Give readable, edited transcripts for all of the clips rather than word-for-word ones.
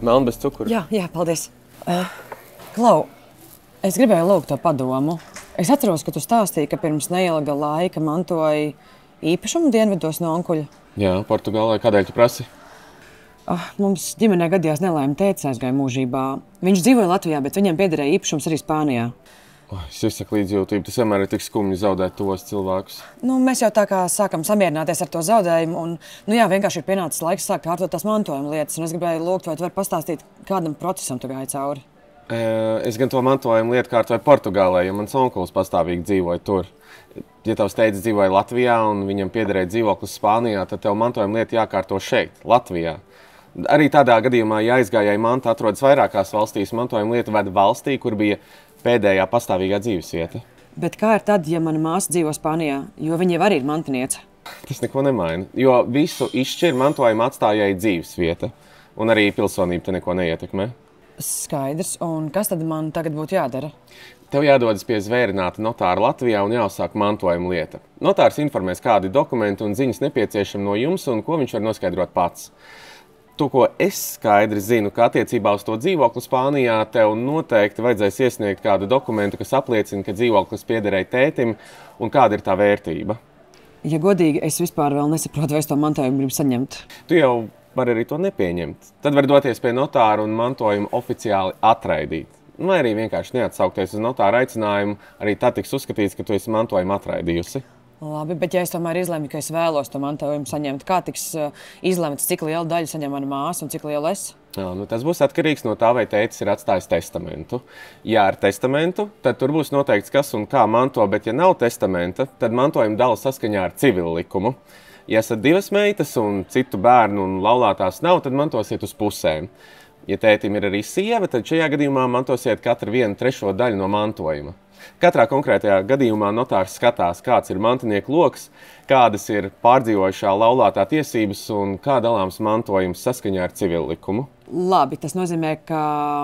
Melna bez cukura. Jā, paldies. Klau, es gribēju lūgt to padomu. Es atceros, ka tu stāstīji, ka pirms neilga laika mantoji īpašumu dienvidos no onkuļa. Jā, Portugālē. Kādēļ tu prasi? Mums ģimenē gadījās nelaime, tētis aizgāja mūžībā. Viņš dzīvoja Latvijā, bet viņam piederēja īpašums arī Spānijā. Es izsaku līdzjūtību. Tas vienmēr ir tik skumji zaudēt tos cilvēkus. Mēs jau tā kā sākam samierināties ar to zaudējumu. Un, vienkārši ir pienācis laiks sākt kārtot tās mantojuma lietas. Un es gribēju lūgt, vai tu vari pastāstīt, kādam procesam tu gāji cauri? Es gan to mantojumu lietu kārtoju Portugālē, jo mans onkulis pastāvīgi dzīvoja tur. Ja tavs tētis dzīvoja Latvijā un viņam piederēja dzīvoklis Spānijā, tad tev mantojuma lieta jākārto šeit, Latvijā. Arī tādā gadījumā, ja aizgājēji manta atrodas vairākās valstīs, mantojuma lieta veda valstī, kur bija pēdējā pastāvīgā dzīvesvieta. Bet kā ir tad, ja mana māsa dzīvo Spānijā, jo viņa jau arī ir mantiniece? Tas neko nemaina, jo visu izšķir mantojuma atstājēji dzīvesvieta. Un arī pilsonība te neko neietekmē. Skaidrs. Un kas tad man tagad būtu jādara? Tev jādodas pie zvērināta notāra Latvijā un jāuzsāk mantojuma lieta. Notārs informēs, kādi dokumenti un ziņas nepieciešami no jums un ko viņš var noskaidrot pats. To, ko es skaidri zinu, ka attiecībā uz to dzīvokli Spānijā tev noteikti vajadzēs iesniegt kādu dokumentu, kas apliecina, ka dzīvoklis piederēja tētim un kāda ir tā vērtība. Ja godīgi, es vispār vēl nesaprotu, vai es to mantojumu gribu saņemt. Tu jau vari arī to nepieņemt. Tad var doties pie notāra un mantojumu oficiāli atraidīt. Vai arī vienkārši neatsaukties uz notāra aicinājumu, arī tad tiks uzskatīts, ka tu esi mantojumu atraidījusi. Labi, bet ja es tomēr izlemju, ka es vēlos to mantojumu saņemt, kā tiks izlemts, cik lielu daļu saņem mana māsa un cik lielu es? Tas būs atkarīgs no tā, vai tētis ir atstājis testamentu. Ja ar testamentu, tad tur būs noteikts, kas un kā manto, bet ja nav testamenta, tad mantojumu dala saskaņā ar civilu likumu. Ja esat divas meitas un citu bērnu un laulātās nav, tad mantosiet uz pusēm. Ja tētim ir arī sieva, tad šajā gadījumā mantosiet katru 1/3 daļu no mantojuma. Katrā konkrētajā gadījumā notārs skatās, kāds ir mantinieku loks, kādas ir pārdzīvojušā laulātā tiesības un kā dalāms mantojums saskaņā ar civilu likumu. Labi, tas nozīmē, ka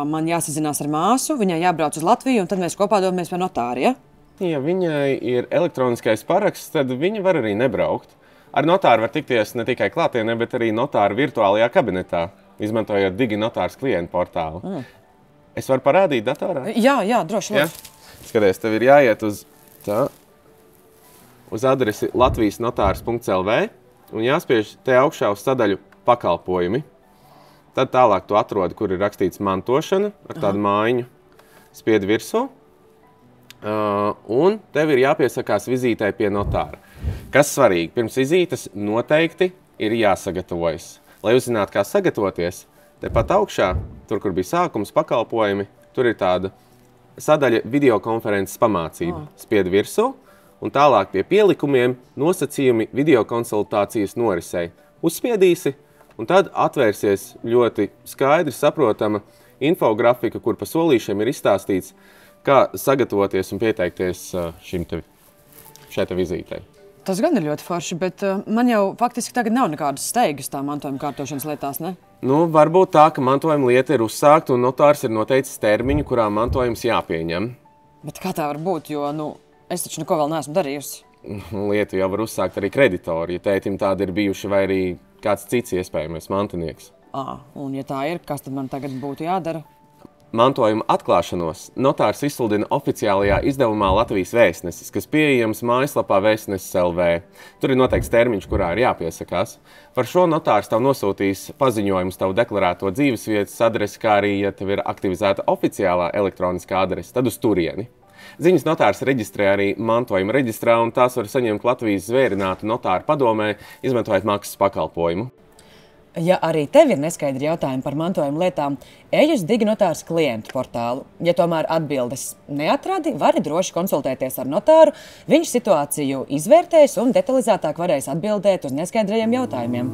man jāsazinās ar māsu, viņai jābrauc uz Latviju un tad mēs kopā dodamies pie notāra, ja? Ja viņai ir elektroniskais paraksts, tad viņa var arī nebraukt. Ar notāru var tikties ne tikai klātienē, bet arī notāra virtuālajā kabinetā, izmantojot DigiNotārs klientu portālu. Es varu parādīt datorā? Jā, droši. Ja? Skaties, tev ir jāiet uz adresi latviasnotārs.lv un jāspiež te augšā uz sadaļu pakalpojumi. Tad tālāk tu atrodi, kur ir rakstīts mantošana ar tādu mājiņu. Spiedi virsū. Un tev ir jāpiesakās vizītei pie notāra. Kas svarīgi? Pirms vizītes noteikti ir jāsagatavojas. Lai uzzinātu, kā sagatavoties, tepat augšā, tur, kur bija sākums pakalpojumi, tur ir tāda sadaļa videokonferences pamācība. Spiedi virsū un tālāk pie pielikumiem nosacījumi videokonsultācijas norisei. Uzspiedīsi un tad atvērsies ļoti skaidri saprotama infografika, kur pa solīšiem ir izstāstīts, kā sagatavoties un pieteikties šai vizītei. Tas gan ir ļoti forši, bet man jau faktiski tagad nav nekādas steigas tā mantojuma kārtošanas lietās, ne? Varbūt tā, ka mantojuma lieta ir uzsākta un notārs ir noteicis termiņu, kurā mantojums jāpieņem. Bet kā tā var būt, jo, es taču neko vēl neesmu darījusi. Lietu jau var uzsākt arī kreditori, ja tētim tādi ir bijuši vai arī kāds cits iespējamais mantinieks. Un ja tā ir, kas tad man tagad būtu jādara? Mantojuma atklāšanos notārs izsludina oficiālajā izdevumā Latvijas Vēstnesis, kas pieejams mājaslapā Vēstnesis LV. Tur ir noteikts termiņš, kurā ir jāpiesakās. Par šo notārs tev nosūtīs paziņojumus tavu deklarēto dzīvesvietas adresi, kā arī, ja tev ir aktivizēta oficiālā elektroniskā adrese, tad uz turieni. Ziņas notārs reģistrē arī mantojuma reģistrā, un tās var saņemt Latvijas zvērinātu notāru padomē, izmantojot maksas pakalpojumu. Ja arī tev ir neskaidri jautājumi par mantojuma lietām, ej uz DigiNotārs klientu portālu. Ja tomēr atbildes neatradi, vari droši konsultēties ar notāru, viņš situāciju izvērtēs un detalizētāk varēs atbildēt uz neskaidrajiem jautājumiem.